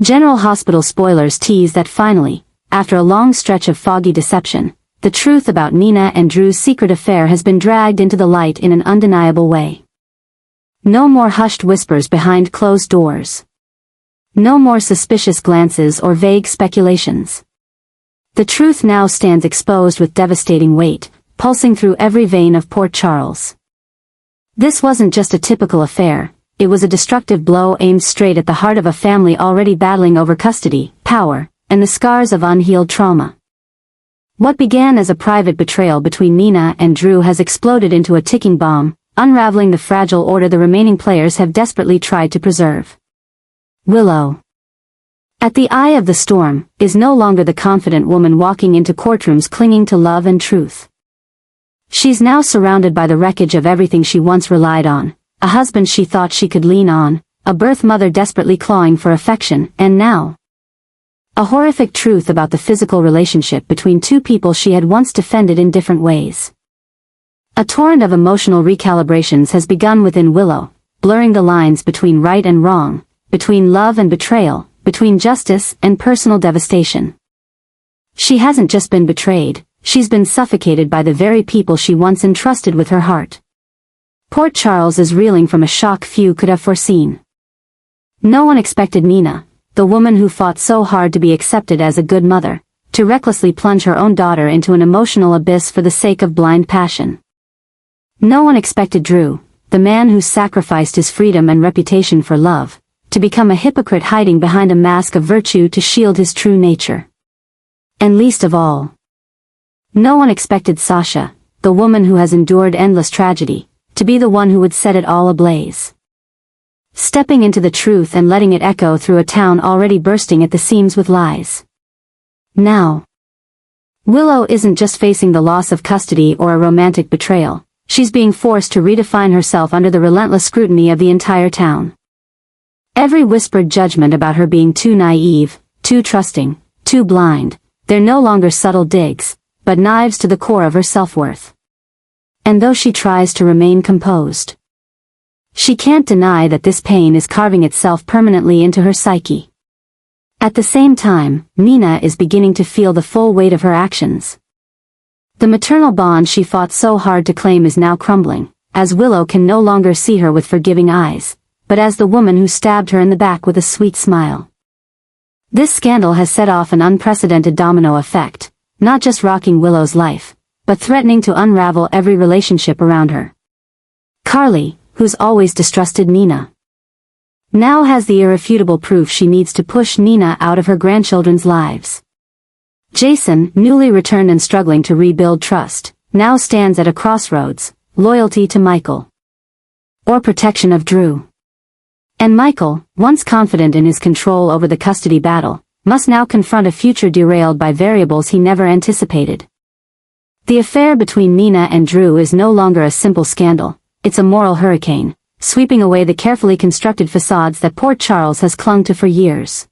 General Hospital spoilers tease that finally, after a long stretch of foggy deception, the truth about Nina and Drew's secret affair has been dragged into the light in an undeniable way. No more hushed whispers behind closed doors. No more suspicious glances or vague speculations. The truth now stands exposed with devastating weight, pulsing through every vein of Port Charles. This wasn't just a typical affair, it was a destructive blow aimed straight at the heart of a family already battling over custody, power, and the scars of unhealed trauma. What began as a private betrayal between Nina and Drew has exploded into a ticking bomb, unraveling the fragile order the remaining players have desperately tried to preserve. Willow, at the eye of the storm, is no longer the confident woman walking into courtrooms clinging to love and truth. She's now surrounded by the wreckage of everything she once relied on, a husband she thought she could lean on, a birth mother desperately clawing for affection, and now a horrific truth about the physical relationship between two people she had once defended in different ways. A torrent of emotional recalibrations has begun within Willow, blurring the lines between right and wrong, between love and betrayal, between justice and personal devastation. She hasn't just been betrayed, she's been suffocated by the very people she once entrusted with her heart. Port Charles is reeling from a shock few could have foreseen. No one expected Nina, the woman who fought so hard to be accepted as a good mother, to recklessly plunge her own daughter into an emotional abyss for the sake of blind passion. No one expected Drew, the man who sacrificed his freedom and reputation for love, to become a hypocrite hiding behind a mask of virtue to shield his true nature. And least of all, no one expected Sasha, the woman who has endured endless tragedy, to be the one who would set it all ablaze. Stepping into the truth and letting it echo through a town already bursting at the seams with lies. Now, Willow isn't just facing the loss of custody or a romantic betrayal, she's being forced to redefine herself under the relentless scrutiny of the entire town. Every whispered judgment about her being too naive, too trusting, too blind, they're no longer subtle digs, but knives to the core of her self-worth. And though she tries to remain composed, she can't deny that this pain is carving itself permanently into her psyche. At the same time, Nina is beginning to feel the full weight of her actions. The maternal bond she fought so hard to claim is now crumbling, as Willow can no longer see her with forgiving eyes, but as the woman who stabbed her in the back with a sweet smile. This scandal has set off an unprecedented domino effect, not just rocking Willow's life, but threatening to unravel every relationship around her. Carly, who's always distrusted Nina, now has the irrefutable proof she needs to push Nina out of her grandchildren's lives. Jason, newly returned and struggling to rebuild trust, now stands at a crossroads, loyalty to Michael, or protection of Drew. And Michael, once confident in his control over the custody battle, must now confront a future derailed by variables he never anticipated. The affair between Nina and Drew is no longer a simple scandal, it's a moral hurricane, sweeping away the carefully constructed facades that Port Charles has clung to for years.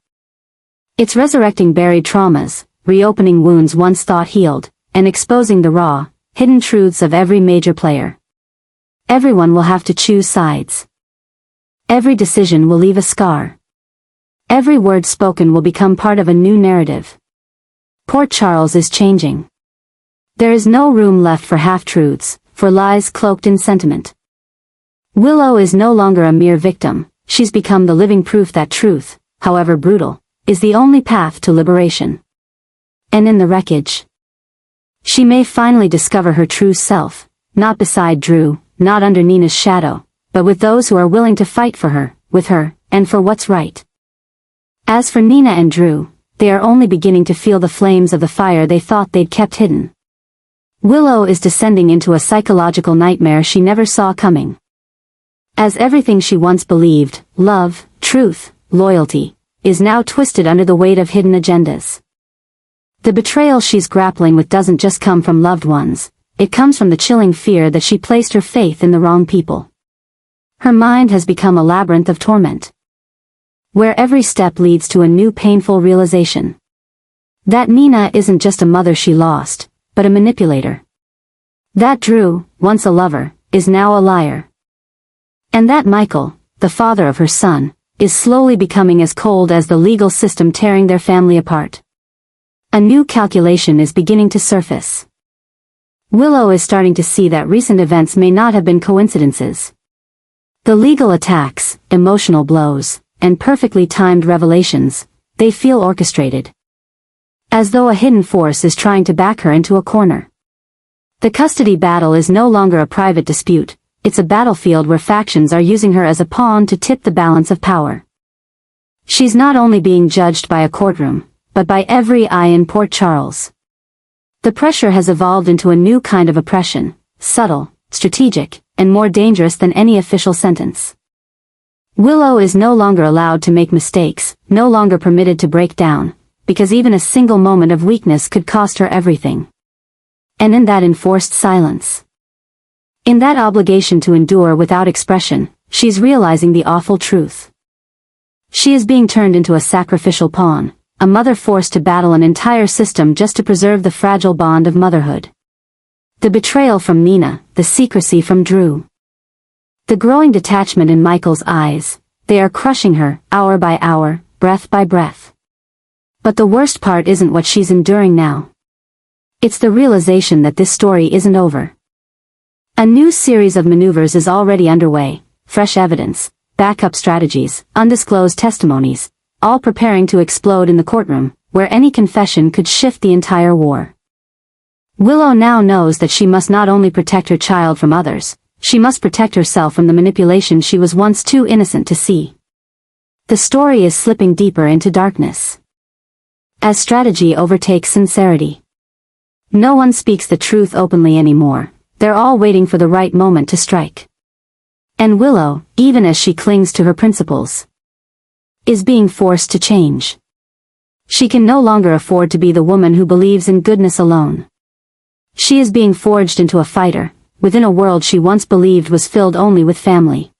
It's resurrecting buried traumas, reopening wounds once thought healed, and exposing the raw, hidden truths of every major player. Everyone will have to choose sides. Every decision will leave a scar. Every word spoken will become part of a new narrative. Port Charles is changing. There is no room left for half-truths, for lies cloaked in sentiment. Willow is no longer a mere victim, she's become the living proof that truth, however brutal, is the only path to liberation. And in the wreckage, she may finally discover her true self, not beside Drew, not under Nina's shadow, but with those who are willing to fight for her, with her, and for what's right. As for Nina and Drew, they are only beginning to feel the flames of the fire they thought they'd kept hidden. Willow is descending into a psychological nightmare she never saw coming. As everything she once believed, love, truth, loyalty, is now twisted under the weight of hidden agendas. The betrayal she's grappling with doesn't just come from loved ones, it comes from the chilling fear that she placed her faith in the wrong people. Her mind has become a labyrinth of torment, where every step leads to a new painful realization. That Nina isn't just a mother she lost, but a manipulator. That Drew, once a lover, is now a liar. And that Michael, the father of her son, is slowly becoming as cold as the legal system tearing their family apart. A new calculation is beginning to surface. Willow is starting to see that recent events may not have been coincidences. The legal attacks, emotional blows, and perfectly timed revelations, they feel orchestrated. As though a hidden force is trying to back her into a corner. The custody battle is no longer a private dispute, it's a battlefield where factions are using her as a pawn to tip the balance of power. She's not only being judged by a courtroom, but by every eye in Port Charles. The pressure has evolved into a new kind of oppression, subtle, strategic, and more dangerous than any official sentence. Willow is no longer allowed to make mistakes, no longer permitted to break down, because even a single moment of weakness could cost her everything. And in that enforced silence, in that obligation to endure without expression, she's realizing the awful truth. She is being turned into a sacrificial pawn, a mother forced to battle an entire system just to preserve the fragile bond of motherhood. The betrayal from Nina, the secrecy from Drew. The growing detachment in Michael's eyes, they are crushing her, hour by hour, breath by breath. But the worst part isn't what she's enduring now. It's the realization that this story isn't over. A new series of maneuvers is already underway, fresh evidence, backup strategies, undisclosed testimonies, all preparing to explode in the courtroom, where any confession could shift the entire war. Willow now knows that she must not only protect her child from others, she must protect herself from the manipulation she was once too innocent to see. The story is slipping deeper into darkness. As strategy overtakes sincerity. No one speaks the truth openly anymore, they're all waiting for the right moment to strike. And Willow, even as she clings to her principles, is being forced to change. She can no longer afford to be the woman who believes in goodness alone. She is being forged into a fighter, within a world she once believed was filled only with family.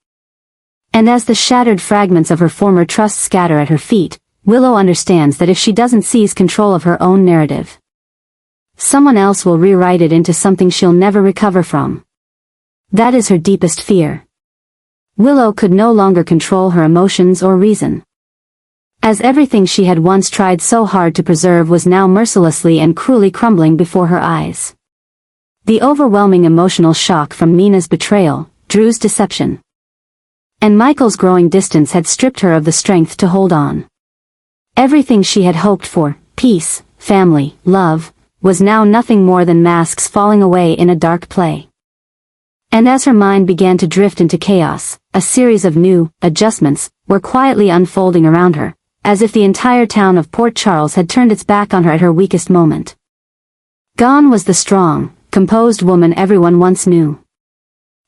And as the shattered fragments of her former trust scatter at her feet, Willow understands that if she doesn't seize control of her own narrative, someone else will rewrite it into something she'll never recover from. That is her deepest fear. Willow could no longer control her emotions or reason. As everything she had once tried so hard to preserve was now mercilessly and cruelly crumbling before her eyes. The overwhelming emotional shock from Nina's betrayal, Drew's deception, and Michael's growing distance had stripped her of the strength to hold on. Everything she had hoped for, peace, family, love, was now nothing more than masks falling away in a dark play. And as her mind began to drift into chaos, a series of new adjustments were quietly unfolding around her, as if the entire town of Port Charles had turned its back on her at her weakest moment. Gone was the strong, composed woman everyone once knew.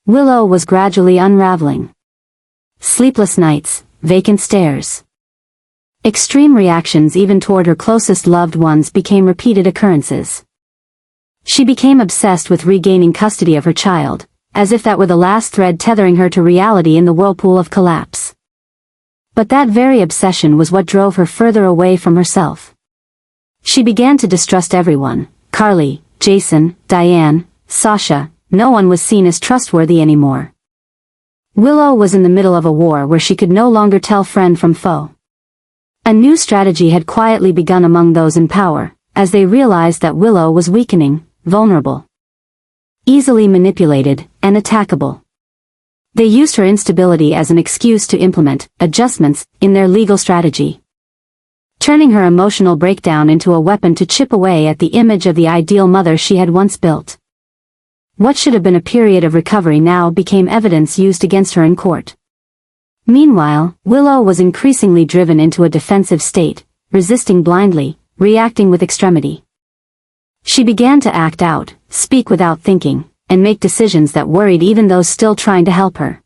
Willow was gradually unraveling. Sleepless nights, vacant stares. Extreme reactions even toward her closest loved ones became repeated occurrences. She became obsessed with regaining custody of her child, as if that were the last thread tethering her to reality in the whirlpool of collapse. But that very obsession was what drove her further away from herself. She began to distrust everyone, Carly, Jason, Diane, Sasha, no one was seen as trustworthy anymore. Willow was in the middle of a war where she could no longer tell friend from foe. A new strategy had quietly begun among those in power, as they realized that Willow was weakening, vulnerable, easily manipulated, and attackable. They used her instability as an excuse to implement adjustments in their legal strategy, turning her emotional breakdown into a weapon to chip away at the image of the ideal mother she had once built. What should have been a period of recovery now became evidence used against her in court. Meanwhile, Willow was increasingly driven into a defensive state, resisting blindly, reacting with extremity. She began to act out, speak without thinking, and make decisions that worried even those still trying to help her.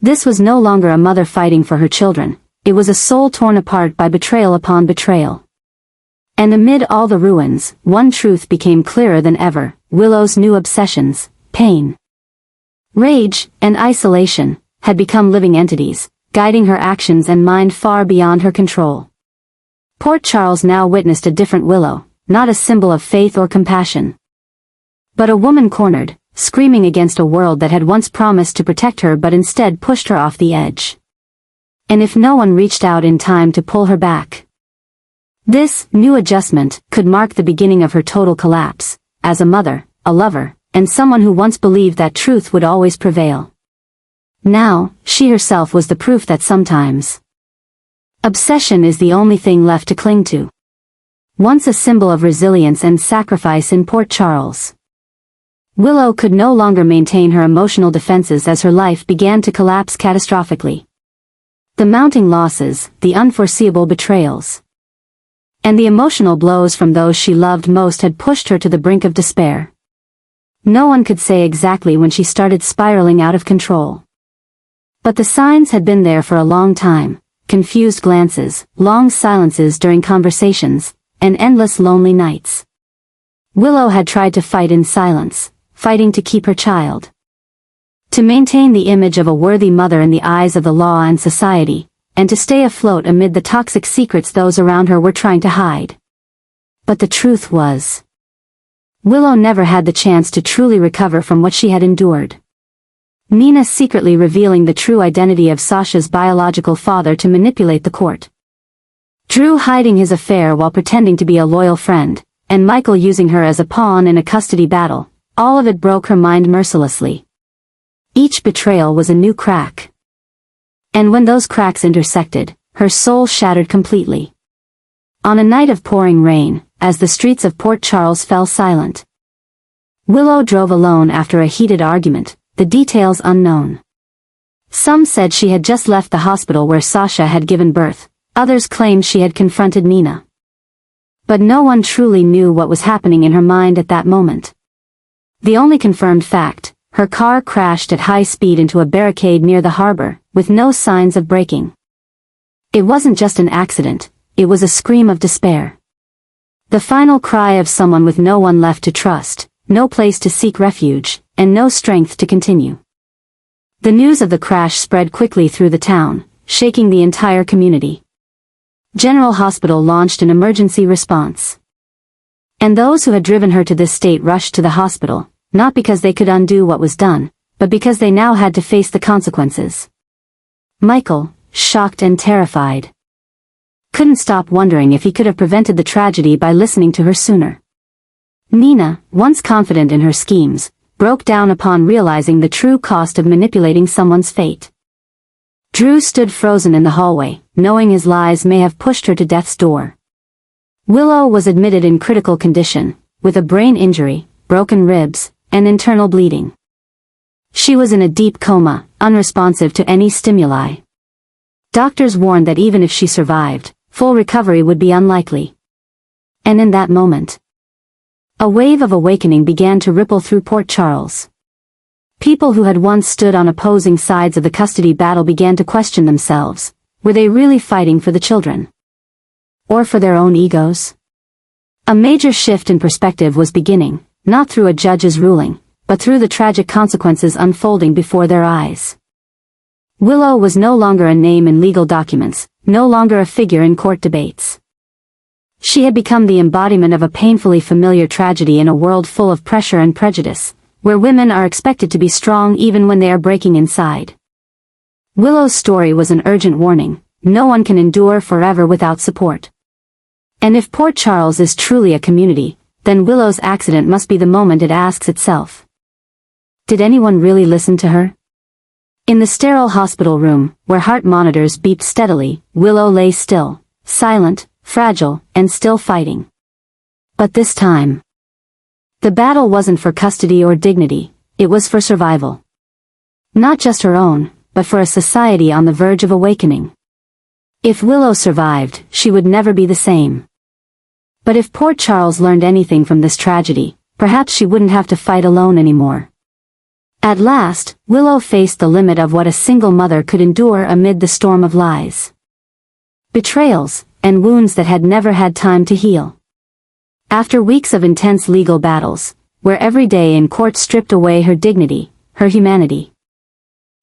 This was no longer a mother fighting for her children, it was a soul torn apart by betrayal upon betrayal. And amid all the ruins, one truth became clearer than ever: Willow's new obsessions, pain, rage, and isolation, had become living entities, guiding her actions and mind far beyond her control. Port Charles now witnessed a different Willow, not a symbol of faith or compassion, but a woman cornered, screaming against a world that had once promised to protect her but instead pushed her off the edge. And if no one reached out in time to pull her back, this new adjustment could mark the beginning of her total collapse, as a mother, a lover, and someone who once believed that truth would always prevail. Now, she herself was the proof that sometimes obsession is the only thing left to cling to. Once a symbol of resilience and sacrifice in Port Charles, Willow could no longer maintain her emotional defenses as her life began to collapse catastrophically. The mounting losses, the unforeseeable betrayals, and the emotional blows from those she loved most had pushed her to the brink of despair. No one could say exactly when she started spiraling out of control. But the signs had been there for a long time: confused glances, long silences during conversations, and endless lonely nights. Willow had tried to fight in silence, fighting to keep her child, to maintain the image of a worthy mother in the eyes of the law and society, and to stay afloat amid the toxic secrets those around her were trying to hide. But the truth was, Willow never had the chance to truly recover from what she had endured. Nina secretly revealing the true identity of Sasha's biological father to manipulate the court. Drew hiding his affair while pretending to be a loyal friend, and Michael using her as a pawn in a custody battle. All of it broke her mind mercilessly. Each betrayal was a new crack. And when those cracks intersected, her soul shattered completely. On a night of pouring rain, as the streets of Port Charles fell silent, Willow drove alone after a heated argument, the details unknown. Some said she had just left the hospital where Sasha had given birth, others claimed she had confronted Nina. But no one truly knew what was happening in her mind at that moment. The only confirmed fact: her car crashed at high speed into a barricade near the harbor, with no signs of braking. It wasn't just an accident, it was a scream of despair. The final cry of someone with no one left to trust, no place to seek refuge, and no strength to continue. The news of the crash spread quickly through the town, shaking the entire community. General Hospital launched an emergency response. And those who had driven her to this state rushed to the hospital, not because they could undo what was done, but because they now had to face the consequences. Michael, shocked and terrified, couldn't stop wondering if he could have prevented the tragedy by listening to her sooner. Nina, once confident in her schemes, broke down upon realizing the true cost of manipulating someone's fate. Drew stood frozen in the hallway, knowing his lies may have pushed her to death's door. Willow was admitted in critical condition, with a brain injury, broken ribs, and internal bleeding. She was in a deep coma, unresponsive to any stimuli. Doctors warned that even if she survived, full recovery would be unlikely. And in that moment, a wave of awakening began to ripple through Port Charles. People who had once stood on opposing sides of the custody battle began to question themselves: were they really fighting for the children? Or for their own egos? A major shift in perspective was beginning, not through a judge's ruling, but through the tragic consequences unfolding before their eyes. Willow was no longer a name in legal documents, no longer a figure in court debates. She had become the embodiment of a painfully familiar tragedy in a world full of pressure and prejudice, where women are expected to be strong even when they are breaking inside. Willow's story was an urgent warning: no one can endure forever without support. And if Port Charles is truly a community, then Willow's accident must be the moment it asks itself: did anyone really listen to her? In the sterile hospital room, where heart monitors beeped steadily, Willow lay still, silent, fragile, and still fighting. But this time, the battle wasn't for custody or dignity, it was for survival. Not just her own, but for a society on the verge of awakening. If Willow survived, she would never be the same. But if Port Charles learned anything from this tragedy, perhaps she wouldn't have to fight alone anymore. At last, Willow faced the limit of what a single mother could endure amid the storm of lies, betrayals, and wounds that had never had time to heal. After weeks of intense legal battles, where every day in court stripped away her dignity, her humanity,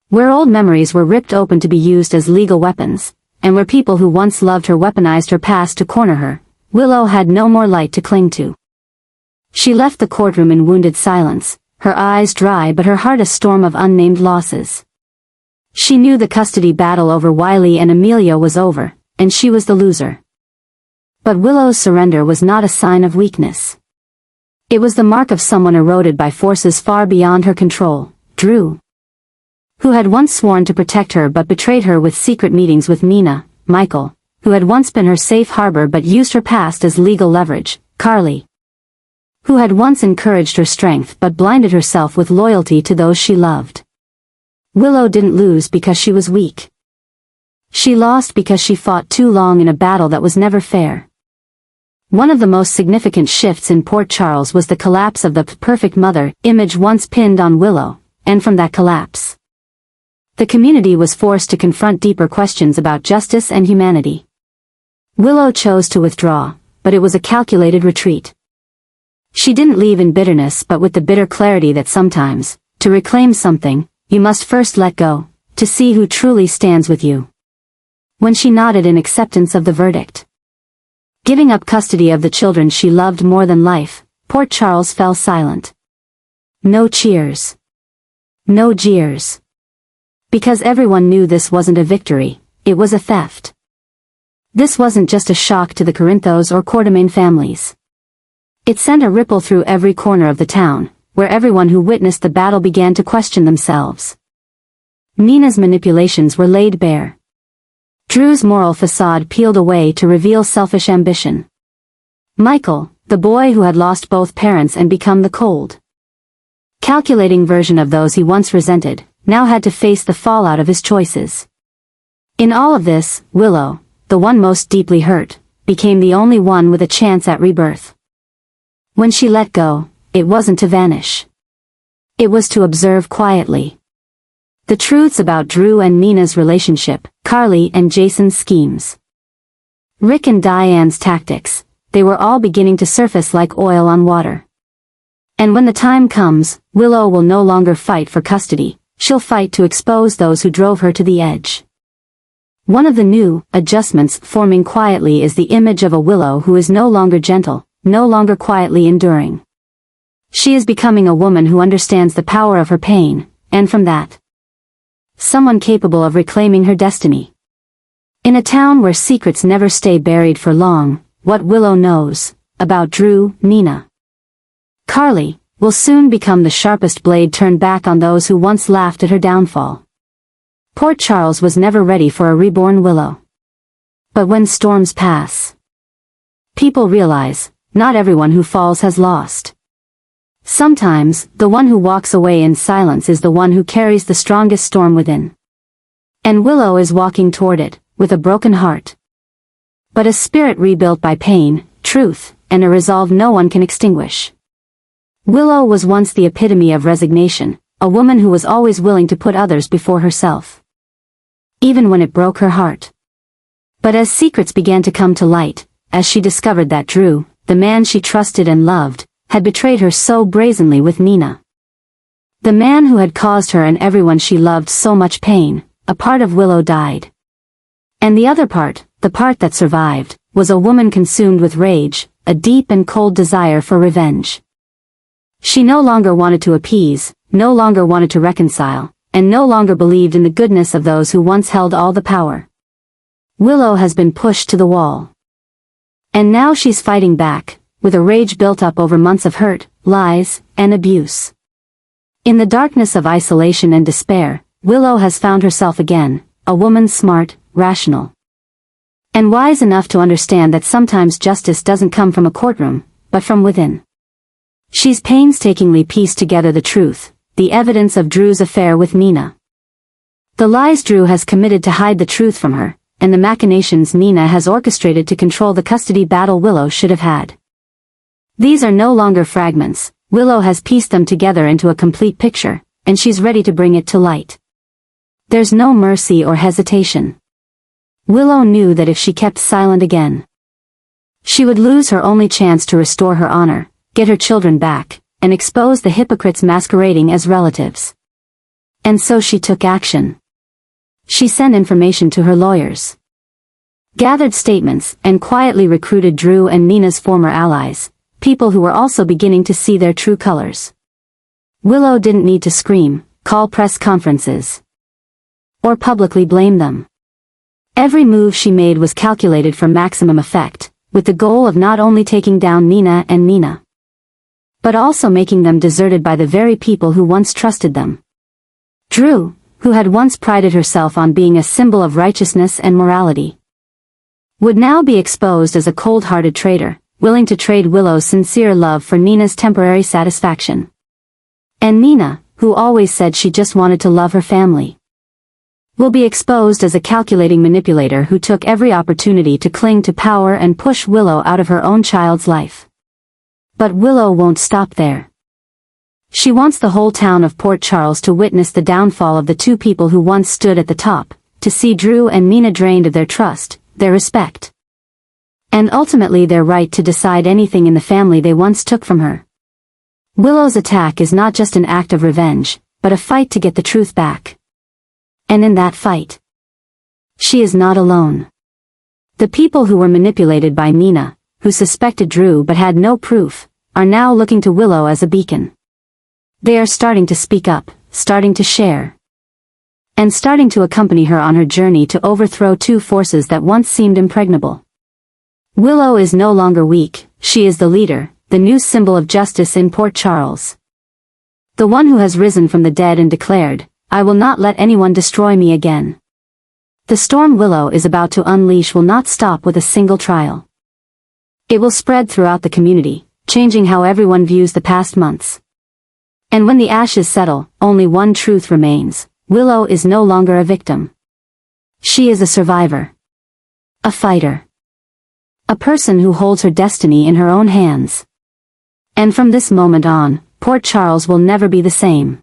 where old memories were ripped open to be used as legal weapons, and where people who once loved her weaponized her past to corner her, Willow had no more light to cling to. She left the courtroom in wounded silence, her eyes dry but her heart a storm of unnamed losses. She knew the custody battle over Wiley and Amelia was over, and she was the loser. But Willow's surrender was not a sign of weakness. It was the mark of someone eroded by forces far beyond her control, Drew, who had once sworn to protect her but betrayed her with secret meetings with Nina, Michael, who had once been her safe harbor but used her past as legal leverage, Carly, who had once encouraged her strength but blinded herself with loyalty to those she loved. Willow didn't lose because she was weak. She lost because she fought too long in a battle that was never fair. One of the most significant shifts in Port Charles was the collapse of the perfect mother image once pinned on Willow, and from that collapse, the community was forced to confront deeper questions about justice and humanity. Willow chose to withdraw, but it was a calculated retreat. She didn't leave in bitterness but with the bitter clarity that sometimes, to reclaim something, you must first let go, to see who truly stands with you. When she nodded in acceptance of the verdict, giving up custody of the children she loved more than life, Port Charles fell silent. No cheers. No jeers. Because everyone knew this wasn't a victory, it was a theft. This wasn't just a shock to the Corinthos or Quartermain families. It sent a ripple through every corner of the town, where everyone who witnessed the battle began to question themselves. Nina's manipulations were laid bare. Drew's moral facade peeled away to reveal selfish ambition. Michael, the boy who had lost both parents and become the cold, calculating version of those he once resented, now had to face the fallout of his choices. In all of this, Willow, the one most deeply hurt, became the only one with a chance at rebirth. When she let go, it wasn't to vanish. It was to observe quietly the truths about Drew and Nina's relationship, Carly and Jason's schemes, Rick and Diane's tactics. They were all beginning to surface like oil on water. And when the time comes, Willow will no longer fight for custody, she'll fight to expose those who drove her to the edge. One of the new adjustments forming quietly is the image of a Willow who is no longer gentle, no longer quietly enduring. She is becoming a woman who understands the power of her pain, and from that, someone capable of reclaiming her destiny. In a town where secrets never stay buried for long, what Willow knows about Drew, Nina, Carly, will soon become the sharpest blade turned back on those who once laughed at her downfall. Port Charles was never ready for a reborn Willow. But when storms pass, people realize, not everyone who falls has lost. Sometimes, the one who walks away in silence is the one who carries the strongest storm within. And Willow is walking toward it, with a broken heart, but a spirit rebuilt by pain, truth, and a resolve no one can extinguish. Willow was once the epitome of resignation, a woman who was always willing to put others before herself, even when it broke her heart. But as secrets began to come to light, as she discovered that Drew, the man she trusted and loved, had betrayed her so brazenly with Nina, the man who had caused her and everyone she loved so much pain, a part of Willow died. And the other part, the part that survived, was a woman consumed with rage, a deep and cold desire for revenge. She no longer wanted to appease, no longer wanted to reconcile, and no longer believed in the goodness of those who once held all the power. Willow has been pushed to the wall. And now she's fighting back, with a rage built up over months of hurt, lies, and abuse. In the darkness of isolation and despair, Willow has found herself again, a woman smart, rational, and wise enough to understand that sometimes justice doesn't come from a courtroom, but from within. She's painstakingly pieced together the truth, the evidence of Drew's affair with Nina, the lies Drew has committed to hide the truth from her, and the machinations Nina has orchestrated to control the custody battle Willow should have had. These are no longer fragments. Willow has pieced them together into a complete picture, and she's ready to bring it to light. There's no mercy or hesitation. Willow knew that if she kept silent again, she would lose her only chance to restore her honor, get her children back, and expose the hypocrites masquerading as relatives. And so she took action. She sent information to her lawyers, gathered statements, and quietly recruited Drew and Nina's former allies, people who were also beginning to see their true colors. Willow didn't need to scream, call press conferences, or publicly blame them. Every move she made was calculated for maximum effect, with the goal of not only taking down Nina and Nina, but also making them deserted by the very people who once trusted them. Drew, who had once prided herself on being a symbol of righteousness and morality, would now be exposed as a cold-hearted traitor, willing to trade Willow's sincere love for Nina's temporary satisfaction. And Nina, who always said she just wanted to love her family, will be exposed as a calculating manipulator who took every opportunity to cling to power and push Willow out of her own child's life. But Willow won't stop there. She wants the whole town of Port Charles to witness the downfall of the two people who once stood at the top, to see Drew and Nina drained of their trust, their respect, and ultimately their right to decide anything in the family they once took from her. Willow's attack is not just an act of revenge, but a fight to get the truth back. And in that fight, she is not alone. The people who were manipulated by Nina, who suspected Drew but had no proof, are now looking to Willow as a beacon. They are starting to speak up, starting to share, and starting to accompany her on her journey to overthrow two forces that once seemed impregnable. Willow is no longer weak, she is the leader, the new symbol of justice in Port Charles. The one who has risen from the dead and declared, "I will not let anyone destroy me again." The storm Willow is about to unleash will not stop with a single trial. It will spread throughout the community, changing how everyone views the past months. And when the ashes settle, only one truth remains: Willow is no longer a victim. She is a survivor. A fighter. A person who holds her destiny in her own hands. And from this moment on, Port Charles will never be the same.